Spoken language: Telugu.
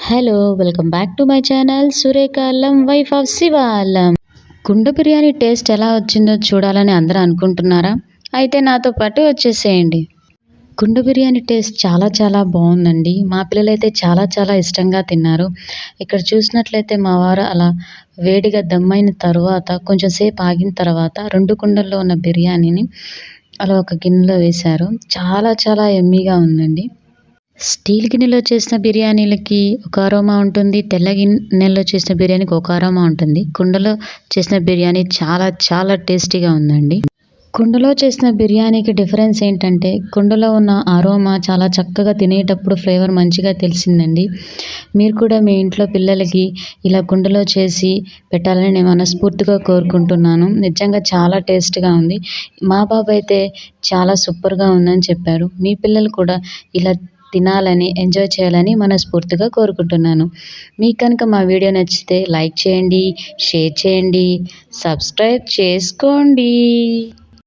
Hello! Welcome back to my channel Surekha అల్లం వైఫ్ ఆఫ్ శివ అల్లం. కుండ బిర్యానీ టేస్ట్ ఎలా వచ్చిందో చూడాలని అందరూ అనుకుంటున్నారా? అయితే నాతో పాటు వచ్చేసేయండి. కుండ బిర్యానీ టేస్ట్ చాలా చాలా బావుందండి. మా పిల్లలైతే చాలా చాలా ఇష్టంగా తిన్నారు. ఇక్కడ చూసినట్లయితే మా వారు అలా వేడిగా దమ్మయిన తరువాత కొంచెం సేపు ఆగిన తర్వాత 2 కుండల్లో ఉన్న బిర్యానీని అలా ఒక గిన్నెలో వేశారు. చాలా చాలా యమ్మీగా ఉందండి. స్టీల్ గిన్నెలో చేసిన బిర్యానీలకి ఒక అరోమా ఉంటుంది. తెల్ల గిన్నెలో చేసిన బిర్యానీకి ఒక అరోమా ఉంటుంది. కుండలో చేసిన బిర్యానీ చాలా చాలా టేస్టీగా ఉందండి. కుండలో చేసిన బిర్యానీకి డిఫరెన్స్ ఏంటంటే కుండలో ఉన్న అరోమా చాలా చక్కగా తినేటప్పుడు ఫ్లేవర్ మంచిగా తెలిసిందండి. మీరు కూడా మీ ఇంట్లో పిల్లలకి ఇలా కుండలో చేసి పెట్టాలని నేను మనస్ఫూర్తిగా కోరుకుంటున్నాను. నిజంగా చాలా టేస్ట్‌గా ఉంది. మా బాబు అయితే చాలా సూపర్‌గా ఉందని చెప్పారు. మీ పిల్లలు కూడా ఇలా తినాలని, ఎంజాయ్ చేయాలని మనస్ఫూర్తిగా కోరుకుంటున్నాను. మీకు కనుక మా వీడియో నచ్చితే లైక్ చేయండి, షేర్ చేయండి, సబ్స్క్రైబ్ చేసుకోండి.